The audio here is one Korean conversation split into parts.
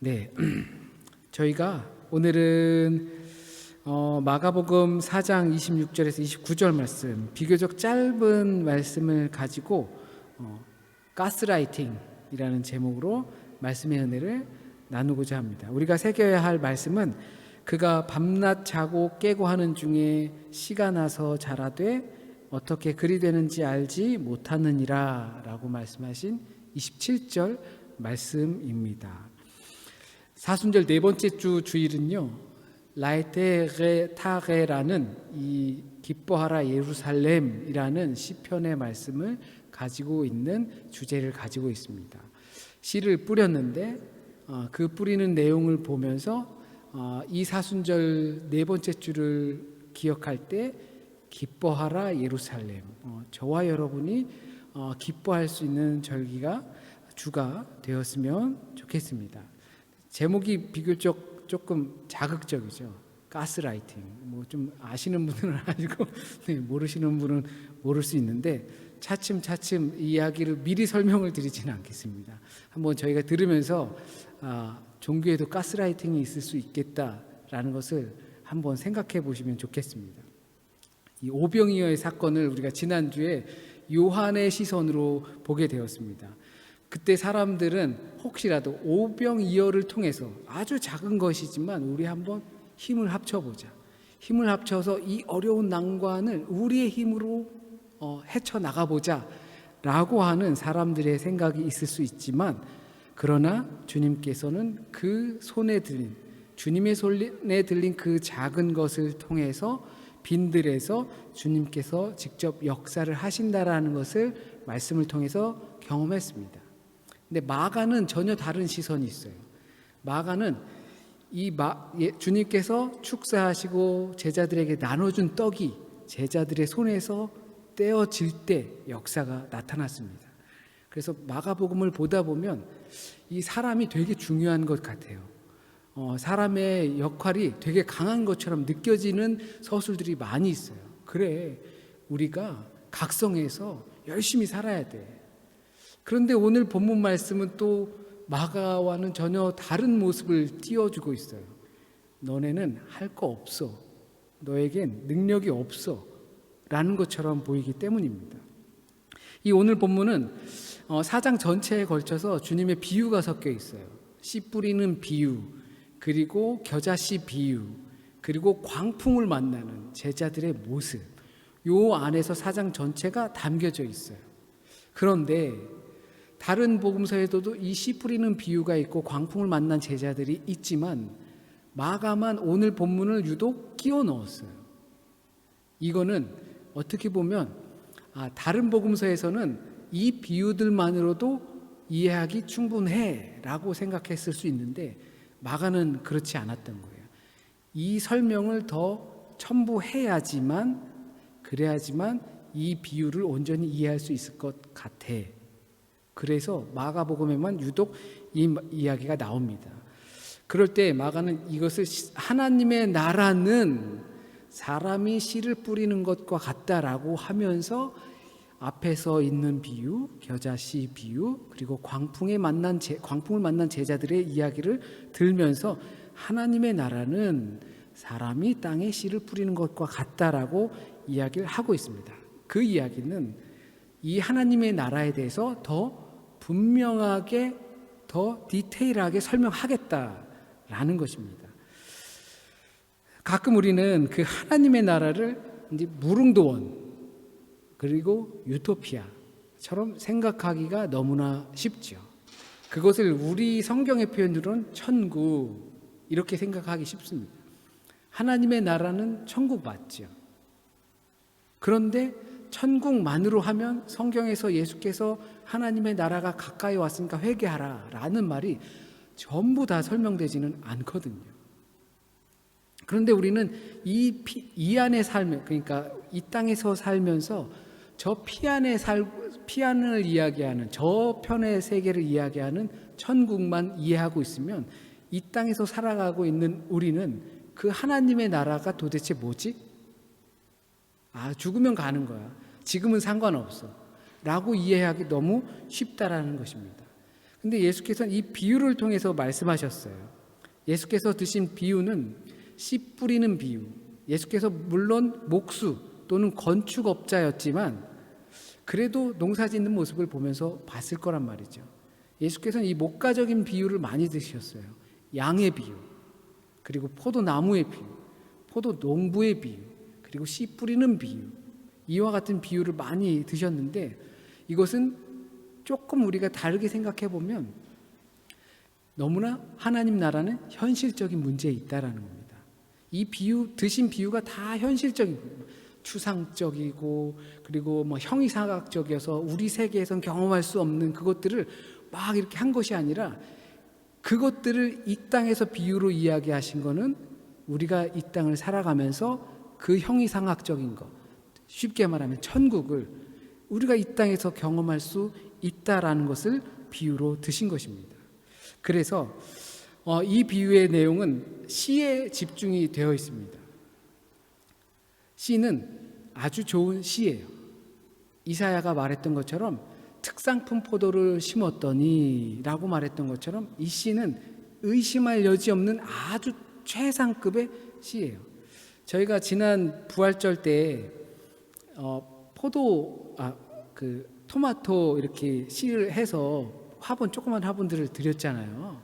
네, 저희가 오늘은 마가복음 4장 26절에서 29절 말씀, 비교적 짧은 말씀을 가지고 가스라이팅이라는 제목으로 말씀의 은혜를 나누고자 합니다. 우리가 새겨야 할 말씀은 그가 밤낮 자고 깨고 하는 중에 씨가 나서 자라되 어떻게 그리 되는지 알지 못하느니라 라고 말씀하신 27절 말씀입니다. 사순절 네 번째 주 주일은요, 라에테게타게라는 이 기뻐하라 예루살렘이라는 시편의 말씀을 가지고 있는 주제를 가지고 있습니다. 씨를 뿌렸는데 그 뿌리는 내용을 보면서 이 사순절 네 번째 주를 기억할 때 기뻐하라 예루살렘, 저와 여러분이 기뻐할 수 있는 주가 되었으면 좋겠습니다. 제목이 비교적 조금 자극적이죠. 가스라이팅. 좀 아시는 분은 아시고 모르시는 분은 모를 수 있는데 차츰 이야기를 미리 설명을 드리지는 않겠습니다. 한번 저희가 들으면서 종교에도 가스라이팅이 있을 수 있겠다라는 것을 한번 생각해 보시면 좋겠습니다. 이 오병이어의 사건을 우리가 지난주에 요한의 시선으로 보게 되었습니다. 그때 사람들은 혹시라도 오병이어를 통해서 아주 작은 것이지만 우리 한번 힘을 합쳐보자. 힘을 합쳐서 이 어려운 난관을 우리의 힘으로 헤쳐나가보자 라고 하는 사람들의 생각이 있을 수 있지만, 그러나 주님께서는 그 손에 들린, 주님의 손에 들린 그 작은 것을 통해서 빈들에서 주님께서 직접 역사를 하신다라는 것을 말씀을 통해서 경험했습니다. 근데 마가는 전혀 다른 시선이 있어요. 마가는 주님께서 축사하시고 제자들에게 나눠준 떡이 제자들의 손에서 떼어질 때 역사가 나타났습니다. 그래서 마가복음을 보다 보면 이 사람이 되게 중요한 것 같아요. 사람의 역할이 되게 강한 것처럼 느껴지는 서술들이 많이 있어요. 그래, 우리가 각성해서 열심히 살아야 돼. 그런데 오늘 본문 말씀은 또 마가와는 전혀 다른 모습을 띄워주고 있어요. 너네는 할 거 없어. 너에겐 능력이 없어. 라는 것처럼 보이기 때문입니다. 이 오늘 본문은 4장 전체에 걸쳐서 주님의 비유가 섞여 있어요. 씨 뿌리는 비유, 그리고 겨자씨 비유, 그리고 광풍을 만나는 제자들의 모습, 요 안에서 4장 전체가 담겨져 있어요. 그런데 다른 복음서에도 이 씨 뿌리는 비유가 있고 광풍을 만난 제자들이 있지만 마가만 오늘 본문을 유독 끼워 넣었어요. 이거는 어떻게 보면 다른 복음서에서는 이 비유들만으로도 이해하기 충분해 라고 생각했을 수 있는데 마가는 그렇지 않았던 거예요. 이 설명을 더 첨부해야지만, 그래야지만 이 비유를 온전히 이해할 수 있을 것 같아. 그래서 마가복음에만 유독 이 이야기가 나옵니다. 그럴 때 마가는 이것을 하나님의 나라는 사람이 씨를 뿌리는 것과 같다라고 하면서 앞에서 있는 비유, 겨자씨 비유, 그리고 광풍을 만난 제자들의 이야기를 들면서 하나님의 나라는 사람이 땅에 씨를 뿌리는 것과 같다라고 이야기를 하고 있습니다. 그 이야기는 이 하나님의 나라에 대해서 더 분명하게, 더 디테일하게 설명하겠다라는 것입니다. 가끔 우리는 그 하나님의 나라를 이제 무릉도원 그리고 유토피아처럼 생각하기가 너무나 쉽죠. 그것을 우리 성경의 표현으로는 천국 이렇게 생각하기 쉽습니다. 하나님의 나라는 천국 맞죠. 그런데 천국만으로 하면 성경에서 예수께서 하나님의 나라가 가까이 왔으니까 회개하라 라는 말이 전부 다 설명되지는 않거든요. 그런데 우리는 이 안에 살면, 그러니까 이 땅에서 살면서 저 피안을 이야기하는, 저 편의 세계를 이야기하는 천국만 이해하고 있으면 이 땅에서 살아가고 있는 우리는 그 하나님의 나라가 도대체 뭐지? 죽으면 가는 거야. 지금은 상관없어. 라고 이해하기 너무 쉽다라는 것입니다. 근데 예수께서는 이 비유를 통해서 말씀하셨어요. 예수께서 드신 비유는 씨 뿌리는 비유. 예수께서 물론 목수 또는 건축업자였지만 그래도 농사 짓는 모습을 보면서 봤을 거란 말이죠. 예수께서는 이 목가적인 비유를 많이 드셨어요. 양의 비유, 그리고 포도나무의 비유, 포도 농부의 비유, 그리고 씨 뿌리는 비유, 이와 같은 비유를 많이 드셨는데 이것은 조금 우리가 다르게 생각해 보면 너무나 하나님 나라는 현실적인 문제에 있다라는 겁니다. 이 드신 비유가 다 현실적인 거예요. 추상적이고 그리고 형이사각적이어서 우리 세계에선 경험할 수 없는 그것들을 막 이렇게 한 것이 아니라 그것들을 이 땅에서 비유로 이야기하신 거는 우리가 이 땅을 살아가면서 그 형이상학적인 것, 쉽게 말하면 천국을 우리가 이 땅에서 경험할 수 있다라는 것을 비유로 드신 것입니다. 그래서 이 비유의 내용은 씨에 집중이 되어 있습니다. 씨는 아주 좋은 씨예요. 이사야가 말했던 것처럼 특상품 포도를 심었더니 라고 말했던 것처럼 이 씨는 의심할 여지 없는 아주 최상급의 씨예요. 저희가 지난 부활절 때 토마토 이렇게 씨를 해서 조그만 화분들을 드렸잖아요.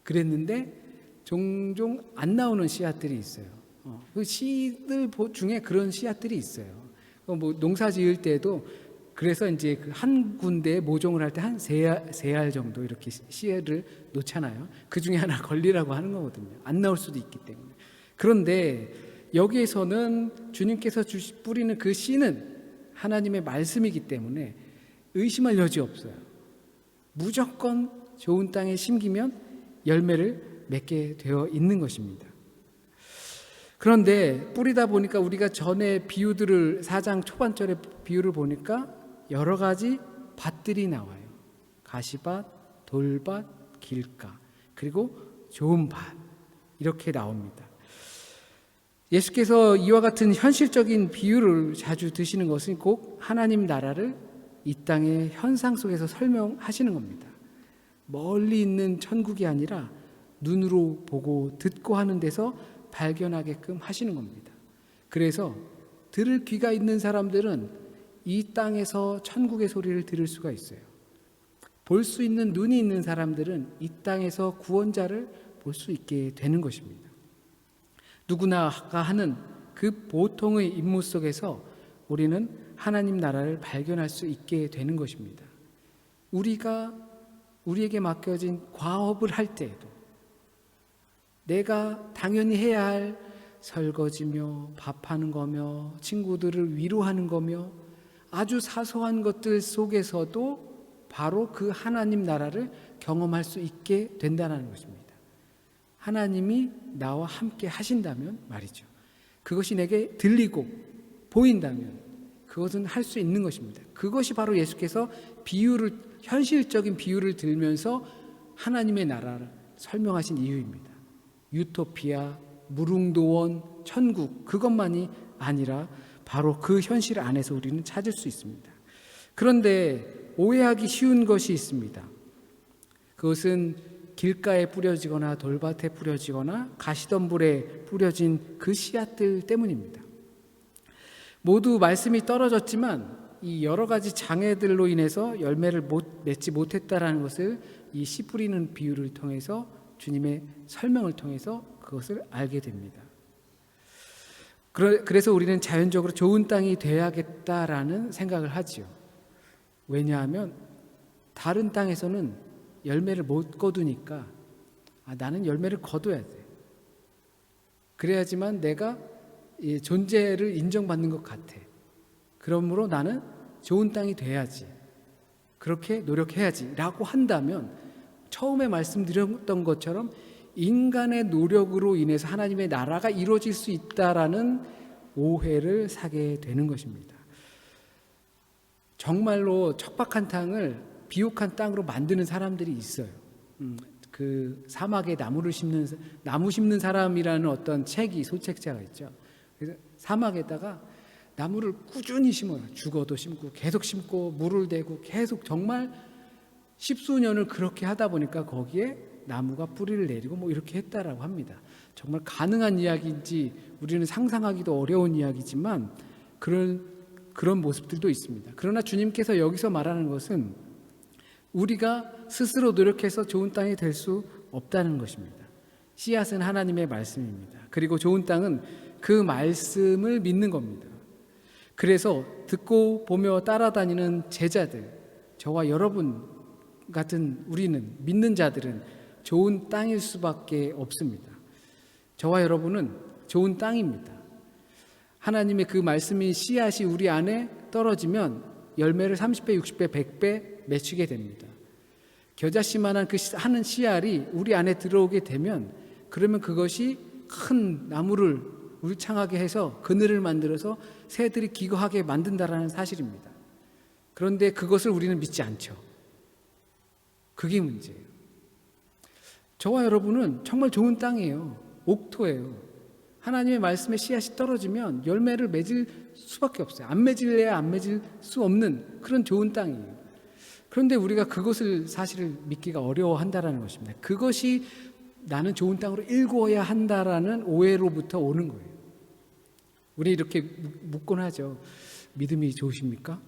그랬는데 종종 안 나오는 씨앗들이 있어요. 그 씨들 중에 그런 씨앗들이 있어요. 농사 지을 때도 그래서 이제 한 군데에 모종을 할 때 한 세 알 정도 이렇게 씨를 놓잖아요. 그 중에 하나 걸리라고 하는 거거든요. 안 나올 수도 있기 때문에. 그런데 여기에서는 주님께서 뿌리는 그 씨는 하나님의 말씀이기 때문에 의심할 여지 없어요. 무조건 좋은 땅에 심기면 열매를 맺게 되어 있는 것입니다. 그런데 뿌리다 보니까 우리가 전에 비유들을 4장 초반절에 비유를 보니까 여러 가지 밭들이 나와요. 가시밭, 돌밭, 길가, 그리고 좋은 밭 이렇게 나옵니다. 예수께서 이와 같은 현실적인 비유를 자주 드시는 것은 꼭 하나님 나라를 이 땅의 현상 속에서 설명하시는 겁니다. 멀리 있는 천국이 아니라 눈으로 보고 듣고 하는 데서 발견하게끔 하시는 겁니다. 그래서 들을 귀가 있는 사람들은 이 땅에서 천국의 소리를 들을 수가 있어요. 볼 수 있는 눈이 있는 사람들은 이 땅에서 구원자를 볼 수 있게 되는 것입니다. 누구나가 하는 그 보통의 임무 속에서 우리는 하나님 나라를 발견할 수 있게 되는 것입니다. 우리에게 맡겨진 과업을 할 때에도 내가 당연히 해야 할 설거지며 밥하는 거며 친구들을 위로하는 거며 아주 사소한 것들 속에서도 바로 그 하나님 나라를 경험할 수 있게 된다는 것입니다. 하나님이 나와 함께 하신다면 말이죠. 그것이 내게 들리고 보인다면 그것은 할 수 있는 것입니다. 그것이 바로 예수께서 현실적인 비유를 들면서 하나님의 나라를 설명하신 이유입니다. 유토피아, 무릉도원, 천국 그것만이 아니라 바로 그 현실 안에서 우리는 찾을 수 있습니다. 그런데 오해하기 쉬운 것이 있습니다. 그것은 길가에 뿌려지거나 돌밭에 뿌려지거나 가시덤불에 뿌려진 그 씨앗들 때문입니다. 모두 말씀이 떨어졌지만 이 여러 가지 장애들로 인해서 열매를 맺지 못했다라는 것을 이 씨 뿌리는 비유를 통해서 주님의 설명을 통해서 그것을 알게 됩니다. 그래서 우리는 자연적으로 좋은 땅이 되어야겠다라는 생각을 하지요. 왜냐하면 다른 땅에서는 열매를 못 거두니까 나는 열매를 거둬야 돼. 그래야지만 내가 존재를 인정받는 것 같아. 그러므로 나는 좋은 땅이 돼야지. 그렇게 노력해야지 라고 한다면 처음에 말씀드렸던 것처럼 인간의 노력으로 인해서 하나님의 나라가 이루어질 수 있다라는 오해를 사게 되는 것입니다. 정말로 척박한 땅을 비옥한 땅으로 만드는 사람들이 있어요. 그 사막에 나무 심는 사람이라는 어떤 소책자가 있죠. 그래서 사막에다가 나무를 꾸준히 심어요. 죽어도 심고 계속 심고 물을 대고 계속 정말 십수년을 그렇게 하다 보니까 거기에 나무가 뿌리를 내리고 뭐 이렇게 했다라고 합니다. 정말 가능한 이야기인지 우리는 상상하기도 어려운 이야기지만 그런 모습들도 있습니다. 그러나 주님께서 여기서 말하는 것은 우리가 스스로 노력해서 좋은 땅이 될 수 없다는 것입니다. 씨앗은 하나님의 말씀입니다. 그리고 좋은 땅은 그 말씀을 믿는 겁니다. 그래서 듣고 보며 따라다니는 제자들, 저와 여러분 같은 우리는, 믿는 자들은 좋은 땅일 수밖에 없습니다. 저와 여러분은 좋은 땅입니다. 하나님의 그 말씀이 씨앗이 우리 안에 떨어지면 열매를 30배, 60배, 100배 맺히게 됩니다. 겨자씨만한 그 하는 씨알이 우리 안에 들어오게 되면 그러면 그것이 큰 나무를 울창하게 해서 그늘을 만들어서 새들이 기거하게 만든다라는 사실입니다. 그런데 그것을 우리는 믿지 않죠. 그게 문제예요. 저와 여러분은 정말 좋은 땅이에요. 옥토예요. 하나님의 말씀에 씨앗이 떨어지면 열매를 맺을 수밖에 없어요. 안 맺을래야 안 맺을 수 없는 그런 좋은 땅이에요. 그런데 우리가 그것을 사실을 믿기가 어려워한다라는 것입니다. 그것이 나는 좋은 땅으로 일구어야 한다라는 오해로부터 오는 거예요. 우리 이렇게 묻곤 하죠. 믿음이 좋으십니까?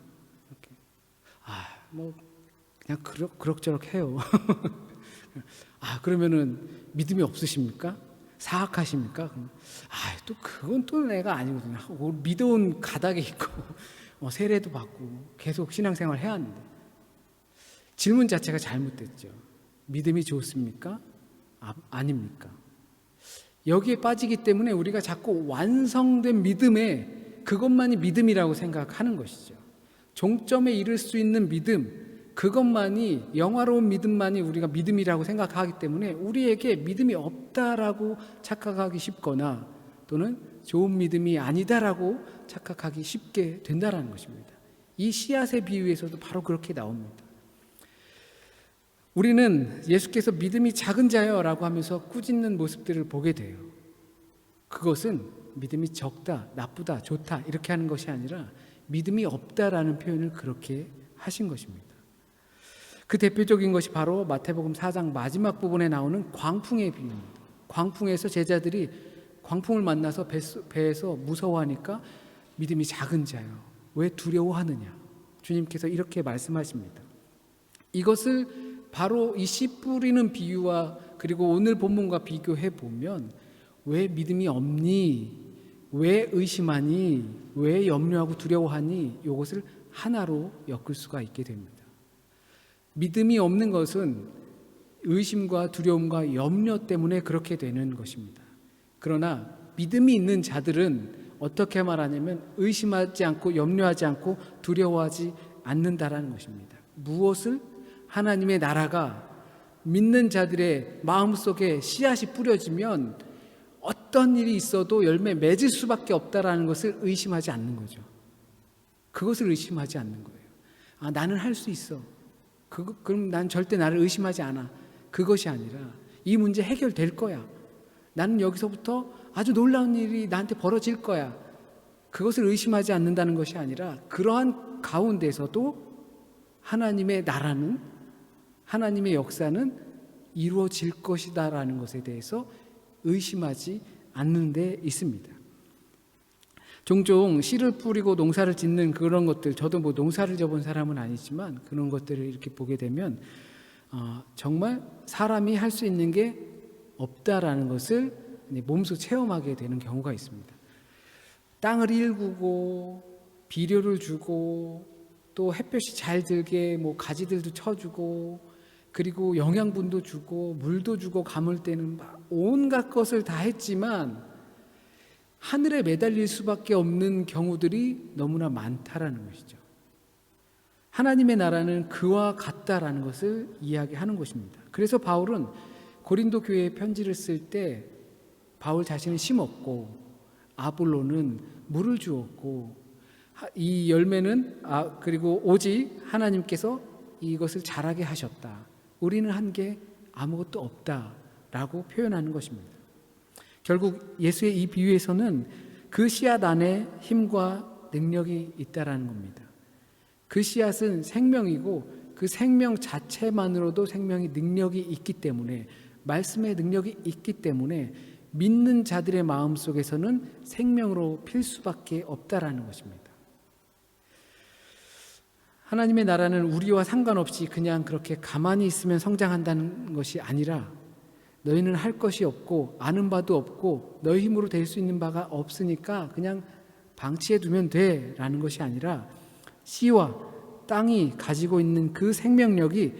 이렇게. 뭐 그냥 그럭저럭 해요. 그러면은 믿음이 없으십니까? 사악하십니까? 또 그건 또 내가 아니거든요. 하고 믿어온 가닥에 있고 세례도 받고 계속 신앙생활 해야 하는데 질문 자체가 잘못됐죠. 믿음이 좋습니까? 아닙니까? 여기에 빠지기 때문에 우리가 자꾸 완성된 믿음에 그것만이 믿음이라고 생각하는 것이죠. 종점에 이를 수 있는 믿음, 그것만이, 영화로운 믿음만이 우리가 믿음이라고 생각하기 때문에 우리에게 믿음이 없다라고 착각하기 쉽거나 또는 좋은 믿음이 아니다라고 착각하기 쉽게 된다는 것입니다. 이 씨앗의 비유에서도 바로 그렇게 나옵니다. 우리는 예수께서 믿음이 작은 자여라고 하면서 꾸짖는 모습들을 보게 돼요. 그것은 믿음이 적다, 나쁘다, 좋다 이렇게 하는 것이 아니라 믿음이 없다라는 표현을 그렇게 하신 것입니다. 그 대표적인 것이 바로 마태복음 4장 마지막 부분에 나오는 광풍의 비유입니다. 광풍에서 제자들이 광풍을 만나서 배에서 무서워하니까 믿음이 작은 자요, 왜 두려워하느냐, 주님께서 이렇게 말씀하십니다. 이것을 바로 이 씨 뿌리는 비유와 그리고 오늘 본문과 비교해 보면 왜 믿음이 없니? 왜 의심하니? 왜 염려하고 두려워하니? 이것을 하나로 엮을 수가 있게 됩니다. 믿음이 없는 것은 의심과 두려움과 염려 때문에 그렇게 되는 것입니다. 그러나 믿음이 있는 자들은 어떻게 말하냐면 의심하지 않고 염려하지 않고 두려워하지 않는다라는 것입니다. 무엇을? 하나님의 나라가 믿는 자들의 마음속에 씨앗이 뿌려지면 어떤 일이 있어도 열매 맺을 수밖에 없다라는 것을 의심하지 않는 거죠. 그것을 의심하지 않는 거예요. 나는 할 수 있어. 그럼 난 절대 나를 의심하지 않아. 그것이 아니라 이 문제 해결될 거야. 나는 여기서부터 아주 놀라운 일이 나한테 벌어질 거야. 그것을 의심하지 않는다는 것이 아니라 그러한 가운데서도 하나님의 나라는, 하나님의 역사는 이루어질 것이다라는 것에 대해서 의심하지 않는 데 있습니다. 종종 씨를 뿌리고 농사를 짓는 그런 것들, 저도 뭐 농사를 져본 사람은 아니지만 그런 것들을 이렇게 보게 되면 정말 사람이 할 수 있는 게 없다라는 것을 몸소 체험하게 되는 경우가 있습니다. 땅을 일구고 비료를 주고 또 햇볕이 잘 들게 뭐 가지들도 쳐주고 그리고 영양분도 주고 물도 주고 감을 때는 막 온갖 것을 다 했지만 하늘에 매달릴 수밖에 없는 경우들이 너무나 많다라는 것이죠. 하나님의 나라는 그와 같다라는 것을 이야기하는 것입니다. 그래서 바울은 고린도 교회에 편지를 쓸 때 바울 자신은 심었고 아볼로는 물을 주었고 이 열매는 그리고 오직 하나님께서 이것을 자라게 하셨다. 우리는 한 게 아무것도 없다라고 표현하는 것입니다. 결국 예수의 이 비유에서는 그 씨앗 안에 힘과 능력이 있다라는 겁니다. 그 씨앗은 생명이고 그 생명 자체만으로도 생명의 능력이 있기 때문에, 말씀의 능력이 있기 때문에 믿는 자들의 마음 속에서는 생명으로 필 수밖에 없다라는 것입니다. 하나님의 나라는 우리와 상관없이 그냥 그렇게 가만히 있으면 성장한다는 것이 아니라, 너희는 할 것이 없고 아는 바도 없고 너희 힘으로 될 수 있는 바가 없으니까 그냥 방치해 두면 돼 라는 것이 아니라, 씨와 땅이 가지고 있는 그 생명력이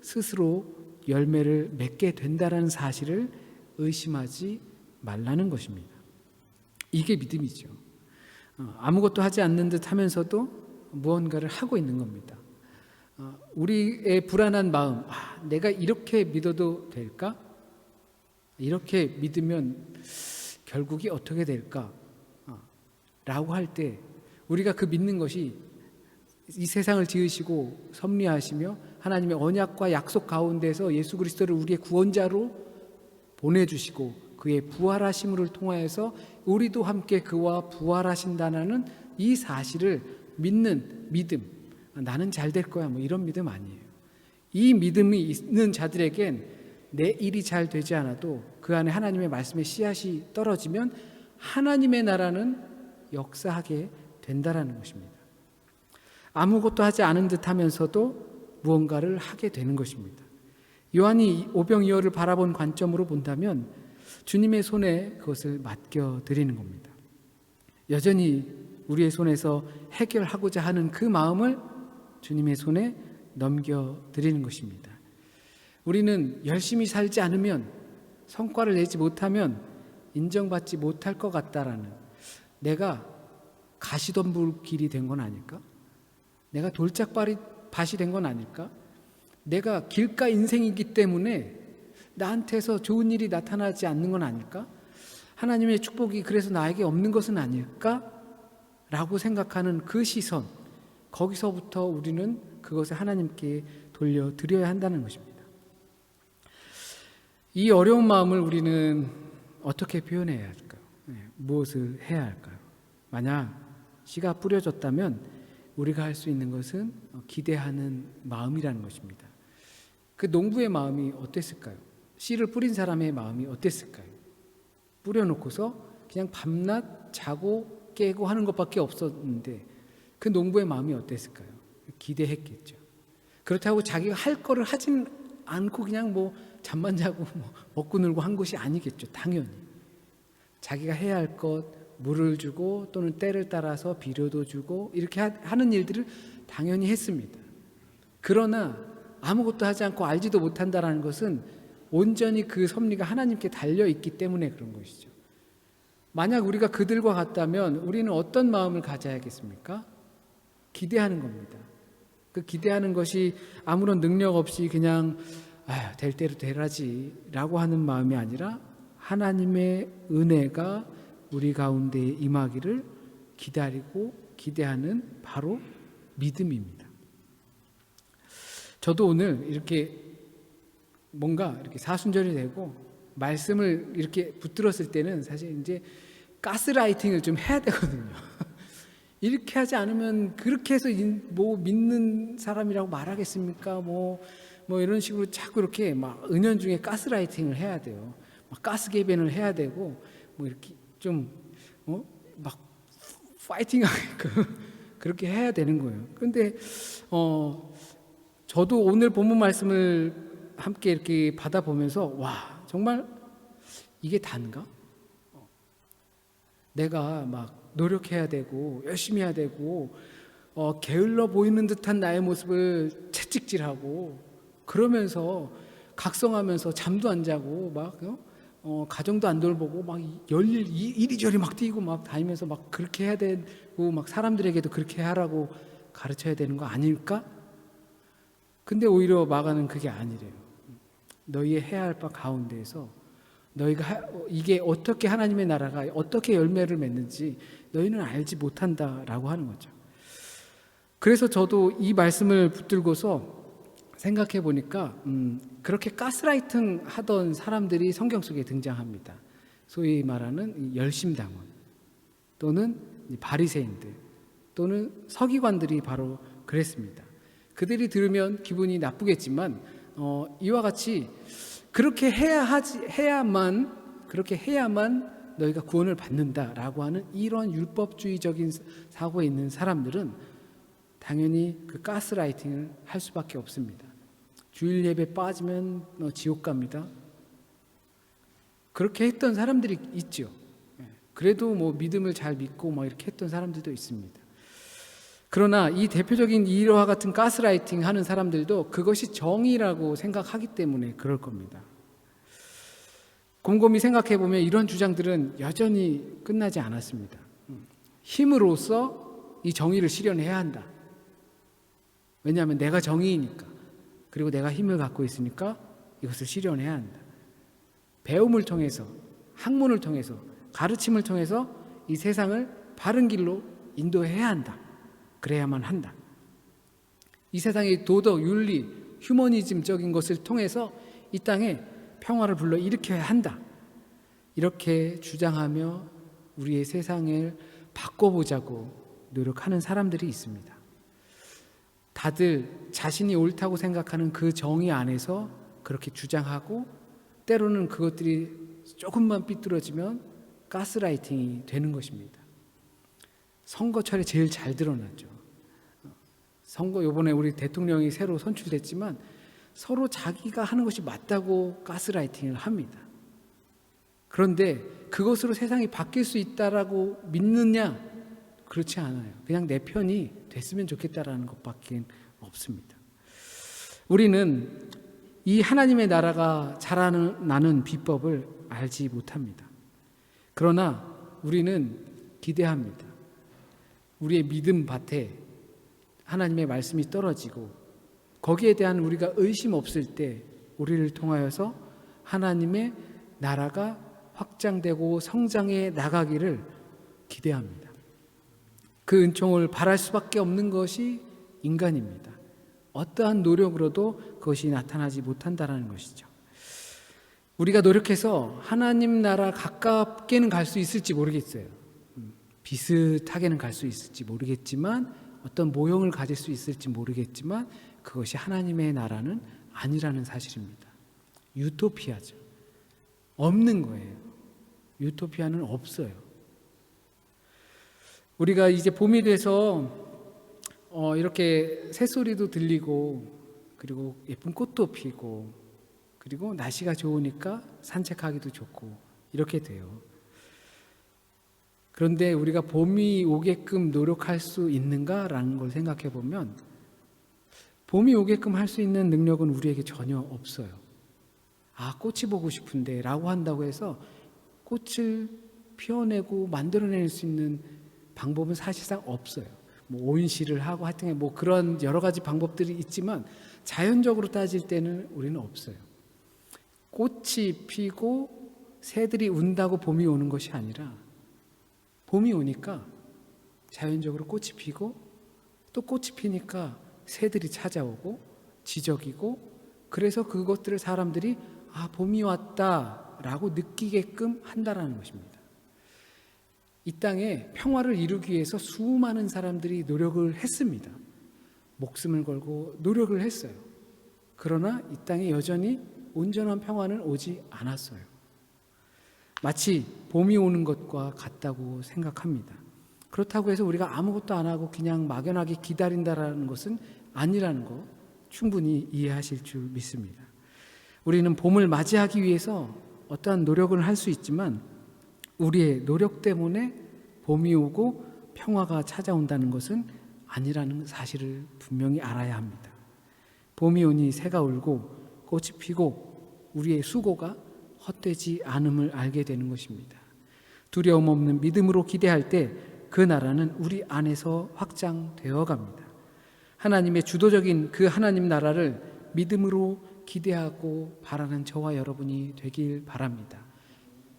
스스로 열매를 맺게 된다는 사실을 의심하지 말라는 것입니다. 이게 믿음이죠. 아무것도 하지 않는 듯 하면서도 무언가를 하고 있는 겁니다. 우리의 불안한 마음, 내가 이렇게 믿어도 될까? 이렇게 믿으면 결국이 어떻게 될까? 라고 할 때 우리가 그 믿는 것이 이 세상을 지으시고 섭리하시며 하나님의 언약과 약속 가운데서 예수 그리스도를 우리의 구원자로 보내주시고 그의 부활하심을 통하여서 우리도 함께 그와 부활하신다는 이 사실을 믿는 믿음, 나는 잘 될 거야 뭐 이런 믿음 아니에요. 이 믿음이 있는 자들에겐 내 일이 잘 되지 않아도 그 안에 하나님의 말씀의 씨앗이 떨어지면 하나님의 나라는 역사하게 된다라는 것입니다. 아무것도 하지 않은 듯 하면서도 무언가를 하게 되는 것입니다. 요한이 오병이어를 바라본 관점으로 본다면 주님의 손에 그것을 맡겨드리는 겁니다. 여전히 우리의 손에서 해결하고자 하는 그 마음을 주님의 손에 넘겨드리는 것입니다. 우리는 열심히 살지 않으면, 성과를 내지 못하면 인정받지 못할 것 같다라는, 내가 가시덤불길이 된 건 아닐까? 내가 돌짝밭이 된 건 아닐까? 내가 길가 인생이기 때문에 나한테서 좋은 일이 나타나지 않는 건 아닐까? 하나님의 축복이 그래서 나에게 없는 것은 아닐까? 라고 생각하는 그 시선, 거기서부터 우리는 그것을 하나님께 돌려드려야 한다는 것입니다. 이 어려운 마음을 우리는 어떻게 표현해야 할까요? 무엇을 해야 할까요? 만약 씨가 뿌려졌다면 우리가 할 수 있는 것은 기대하는 마음이라는 것입니다. 그 농부의 마음이 어땠을까요? 씨를 뿌린 사람의 마음이 어땠을까요? 뿌려놓고서 그냥 밤낮 자고 깨고 하는 것밖에 없었는데 그 농부의 마음이 어땠을까요? 기대했겠죠. 그렇다고 자기가 할 거를 하진 않고 그냥 뭐 잠만 자고 먹고 놀고 한 것이 아니겠죠. 당연히 자기가 해야 할 것, 물을 주고 또는 때를 따라서 비료도 주고 이렇게 하는 일들을 당연히 했습니다. 그러나 아무것도 하지 않고 알지도 못한다는 것은 온전히 그 섭리가 하나님께 달려있기 때문에 그런 것이죠. 만약 우리가 그들과 같다면 우리는 어떤 마음을 가져야겠습니까? 기대하는 겁니다. 그 기대하는 것이 아무런 능력 없이 그냥 될 대로 되라지 라고 하는 마음이 아니라 하나님의 은혜가 우리 가운데 임하기를 기다리고 기대하는 바로 믿음입니다. 저도 오늘 이렇게 뭔가 이렇게 사순절이 되고 말씀을 이렇게 붙들었을 때는 사실 이제 가스라이팅을 좀 해야 되거든요. 이렇게 하지 않으면 그렇게 해서 뭐 믿는 사람이라고 말하겠습니까? 뭐 이런 식으로 자꾸 이렇게 막 은연중에 가스라이팅을 해야 돼요. 막 가스 개변을 해야 되고 뭐 이렇게 좀 막 파이팅하게끔 그렇게 해야 되는 거예요. 그런데 저도 오늘 본문 말씀을 함께 이렇게 받아보면서 와 정말 이게 단가? 내가 막 노력해야 되고 열심히 해야 되고 게을러 보이는 듯한 나의 모습을 채찍질하고 그러면서 각성하면서 잠도 안 자고 막 가정도 안 돌보고 막 열일 이리저리 막 뛰고 막 다니면서 막 그렇게 해야 되고 막 사람들에게도 그렇게 하라고 가르쳐야 되는 거 아닐까? 근데 오히려 마가는 그게 아니래요. 너희의 해야 할 바 가운데에서 너희가 이게 어떻게 하나님의 나라가 어떻게 열매를 맺는지 너희는 알지 못한다라고 하는 거죠. 그래서 저도 이 말씀을 붙들고서 생각해 보니까 그렇게 가스라이팅 하던 사람들이 성경 속에 등장합니다. 소위 말하는 열심당원 또는 바리새인들 또는 서기관들이 바로 그랬습니다. 그들이 들으면 기분이 나쁘겠지만 이와 같이 그렇게 그렇게 해야만 너희가 구원을 받는다라고 하는 이런 율법주의적인 사고에 있는 사람들은 당연히 그 가스라이팅을 할 수밖에 없습니다. 주일 예배 빠지면 너 지옥 갑니다. 그렇게 했던 사람들이 있죠. 그래도 뭐 믿음을 잘 믿고 뭐 이렇게 했던 사람들도 있습니다. 그러나 이 대표적인 이와 같은 가스라이팅 하는 사람들도 그것이 정의라고 생각하기 때문에 그럴 겁니다. 곰곰이 생각해 보면 이런 주장들은 여전히 끝나지 않았습니다. 힘으로써 이 정의를 실현해야 한다. 왜냐하면 내가 정의이니까, 그리고 내가 힘을 갖고 있으니까 이것을 실현해야 한다. 배움을 통해서, 학문을 통해서, 가르침을 통해서 이 세상을 바른 길로 인도해야 한다. 그래야만 한다. 이 세상의 도덕, 윤리, 휴머니즘적인 것을 통해서 이 땅에 평화를 불러일으켜야 한다. 이렇게 주장하며 우리의 세상을 바꿔보자고 노력하는 사람들이 있습니다. 다들 자신이 옳다고 생각하는 그 정의 안에서 그렇게 주장하고, 때로는 그것들이 조금만 삐뚤어지면 가스라이팅이 되는 것입니다. 선거철에 제일 잘 드러났죠. 선거, 요번에 우리 대통령이 새로 선출됐지만 서로 자기가 하는 것이 맞다고 가스라이팅을 합니다. 그런데 그것으로 세상이 바뀔 수 있다라고 믿느냐? 그렇지 않아요. 그냥 내 편이 됐으면 좋겠다라는 것밖에 없습니다. 우리는 이 하나님의 나라가 자라나는 비법을 알지 못합니다. 그러나 우리는 기대합니다. 우리의 믿음 밭에 하나님의 말씀이 떨어지고 거기에 대한 우리가 의심 없을 때 우리를 통하여서 하나님의 나라가 확장되고 성장해 나가기를 기대합니다. 그 은총을 바랄 수밖에 없는 것이 인간입니다. 어떠한 노력으로도 그것이 나타나지 못한다는 것이죠. 우리가 노력해서 하나님 나라 가깝게는 갈 수 있을지 모르겠어요. 비슷하게는 갈 수 있을지 모르겠지만, 어떤 모형을 가질 수 있을지 모르겠지만 그것이 하나님의 나라는 아니라는 사실입니다. 유토피아죠. 없는 거예요. 유토피아는 없어요. 우리가 이제 봄이 돼서 이렇게 새소리도 들리고, 그리고 예쁜 꽃도 피고, 그리고 날씨가 좋으니까 산책하기도 좋고 이렇게 돼요. 그런데 우리가 봄이 오게끔 노력할 수 있는가라는 걸 생각해 보면 봄이 오게끔 할 수 있는 능력은 우리에게 전혀 없어요. 아, 꽃이 보고 싶은데 라고 한다고 해서 꽃을 피워내고 만들어낼 수 있는 방법은 사실상 없어요. 뭐 온실을 하고 하여튼 뭐 그런 여러 가지 방법들이 있지만 자연적으로 따질 때는 우리는 없어요. 꽃이 피고 새들이 운다고 봄이 오는 것이 아니라, 봄이 오니까 자연적으로 꽃이 피고, 또 꽃이 피니까 새들이 찾아오고 지저귀고, 그래서 그것들을 사람들이 아, 봄이 왔다라고 느끼게끔 한다라는 것입니다. 이 땅에 평화를 이루기 위해서 수많은 사람들이 노력을 했습니다. 목숨을 걸고 노력을 했어요. 그러나 이 땅에 여전히 온전한 평화는 오지 않았어요. 마치 봄이 오는 것과 같다고 생각합니다. 그렇다고 해서 우리가 아무것도 안 하고 그냥 막연하게 기다린다라는 것은 아니라는 거 충분히 이해하실 줄 믿습니다. 우리는 봄을 맞이하기 위해서 어떠한 노력을 할 수 있지만 우리의 노력 때문에 봄이 오고 평화가 찾아온다는 것은 아니라는 사실을 분명히 알아야 합니다. 봄이 오니 새가 울고 꽃이 피고 우리의 수고가 헛되지 않음을 알게 되는 것입니다. 두려움 없는 믿음으로 기대할 때 그 나라는 우리 안에서 확장되어 갑니다. 하나님의 주도적인 그 하나님 나라를 믿음으로 기대하고 바라는 저와 여러분이 되길 바랍니다.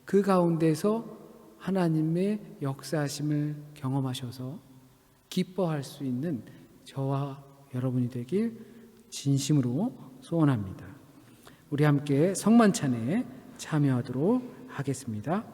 그 가운데서 하나님의 역사하심을 경험하셔서 기뻐할 수 있는 저와 여러분이 되길 진심으로 소원합니다. 우리 함께 성만찬에 참여하도록 하겠습니다.